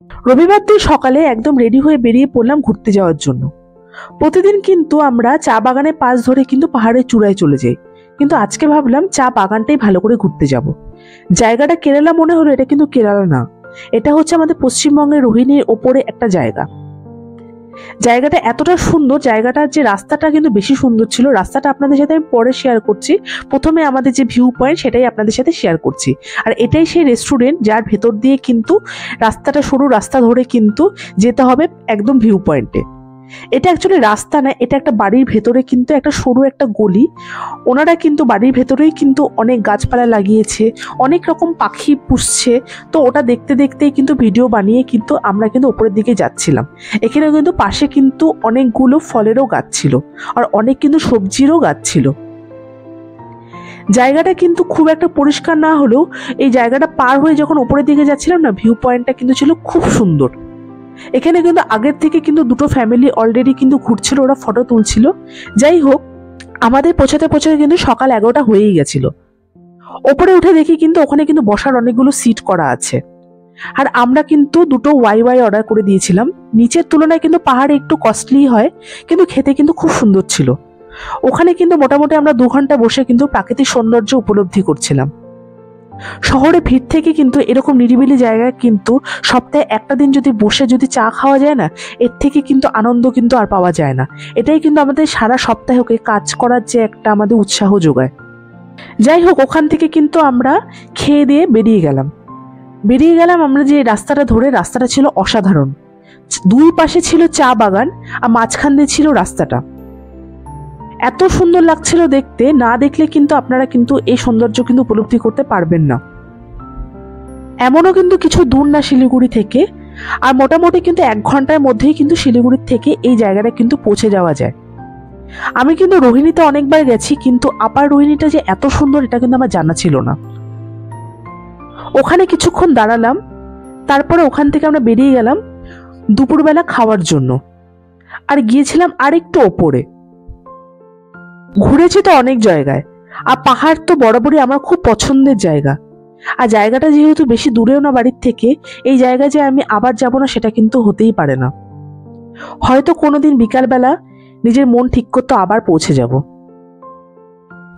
রবিবার দিন সকালে একদম রেডি হয়ে বেরিয়ে পড়লাম ঘুরতে যাওয়ার জন্য। প্রতিদিন কিন্তু আমরা চা বাগানের পাশ ধরে কিন্তু পাহাড়ের চূড়ায় চলে যাই, কিন্তু আজকে ভাবলাম চা বাগানটাই ভালো করে ঘুরতে যাব। জায়গাটা কেরালা মনে হলো, এটা কিন্তু কেরালা না, এটা হচ্ছে আমাদের পশ্চিমবঙ্গের রোহিণীর ওপরে একটা জায়গা। জায়গাটা এতটা সুন্দর, জায়গাটার যে রাস্তাটা কিন্তু বেশি সুন্দর ছিল। রাস্তাটা আপনাদের সাথে আমি পরে শেয়ার করছি, প্রথমে আমাদের যে ভিউ পয়েন্ট সেটাই আপনাদের সাথে শেয়ার করছি। আর এটাই সেই রেস্টুরেন্ট যার ভেতর দিয়ে কিন্তু রাস্তাটা, সরু রাস্তা ধরে কিন্তু যেতে হবে একদম ভিউ পয়েন্টে। এটা অ্যাকচুয়ালি রাস্তা না, এটা একটা বাড়ির ভেতরে কিন্তু একটা সরু একটা গলি। ওনারা কিন্তু বাড়ির ভেতরেই কিন্তু অনেক গাছপালা লাগিয়েছে, অনেক রকম পাখি পুষছে। তো ওটা দেখতে দেখতেই কিন্তু ভিডিও বানিয়ে কিন্তু আমরা কিন্তু উপরের দিকে যাচ্ছিলাম। এখানে কিন্তু পাশে কিন্তু অনেকগুলো ফলেরও গাছ ছিল, আর অনেক কিন্তু সবজিরও গাছ ছিল। জায়গাটা কিন্তু খুব একটা পরিষ্কার না হলেও এই জায়গাটা পার হয়ে যখন উপরের দিকে যাচ্ছিলাম না, ভিউ পয়েন্টটা কিন্তু ছিল খুব সুন্দর। এখানে কিন্তু আগের থেকে কিন্তু দুটো ফ্যামিলি অলরেডি কিন্তু ঘুরছিল, ওরা ফটো তুলছিল। যাই হোক, আমাদের পৌঁছাতে পৌঁছাতে কিন্তু সকাল 11টা হয়েই গেছিল। ওপরে উঠে দেখি কিন্তু ওখানে কিন্তু বসার অনেকগুলো সিট করা আছে। আর আমরা কিন্তু দুটো ওয়াই ওয়াই অর্ডার করে দিয়েছিলাম। নিচের তুলনায় কিন্তু পাহাড়ে একটু কস্টলি হয়, কিন্তু খেতে কিন্তু খুব সুন্দর ছিল। ওখানে কিন্তু মোটামুটি আমরা 2 ঘন্টা বসে কিন্তু প্রাকৃতিক সৌন্দর্য উপলব্ধি করছিলাম। শহরে ভিড় থেকে কিন্তু এরকম নিরিবিলি জায়গায় কিন্তু সপ্তাহে একটা দিন যদি বসে যদি চা খাওয়া যায় না, এর থেকে কিন্তু আনন্দ কিন্তু আর পাওয়া যায় না। এটাই কিন্তু আমাদের সারা সপ্তাহকে কাজ করার যে একটা আমাদের উৎসাহ যোগায়। যাই হোক, ওখান থেকে কিন্তু আমরা খেয়ে দিয়ে বেরিয়ে গেলাম আমরা যে রাস্তাটা ধরে। রাস্তাটা ছিল অসাধারণ, দুই পাশে ছিল চা বাগান আর মাঝখান দিয়ে ছিল রাস্তাটা। এত সুন্দর লাগছিল দেখতে, না দেখলে কিন্তু আপনারা কিন্তু এই সৌন্দর্য কিন্তু উপলব্ধি করতে পারবেন না। এমনও কিন্তু কিছু দূর না শিলিগুড়ি থেকে, আর মোটামুটি কিন্তু 1 ঘন্টার মধ্যেই কিন্তু শিলিগুড়ির থেকে এই জায়গাটা কিন্তু পৌঁছে যাওয়া যায়। আমি কিন্তু রোহিণীতে অনেকবার গেছি, কিন্তু আপার রোহিণীটা যে এত সুন্দর এটা কিন্তু আমার জানা ছিল না। ওখানে কিছুক্ষণ দাঁড়ালাম, তারপরে ওখান থেকে আমরা বেরিয়ে গেলাম দুপুরবেলা খাওয়ার জন্য। আর গিয়েছিলাম আরেকটু ওপরে। ঘুরেছি তো অনেক জায়গায়, আর পাহাড় তো বরাবরই আমার খুব পছন্দের জায়গা। আর জায়গাটা যেহেতু বেশি দূরেও না বাড়ির থেকে, এই জায়গায় যে আমি আবার যাব না সেটা কিন্তু হতেই পারে না। হয়তো কোনোদিন বিকালবেলা নিজের মন ঠিক করতে আবার পৌঁছে যাব।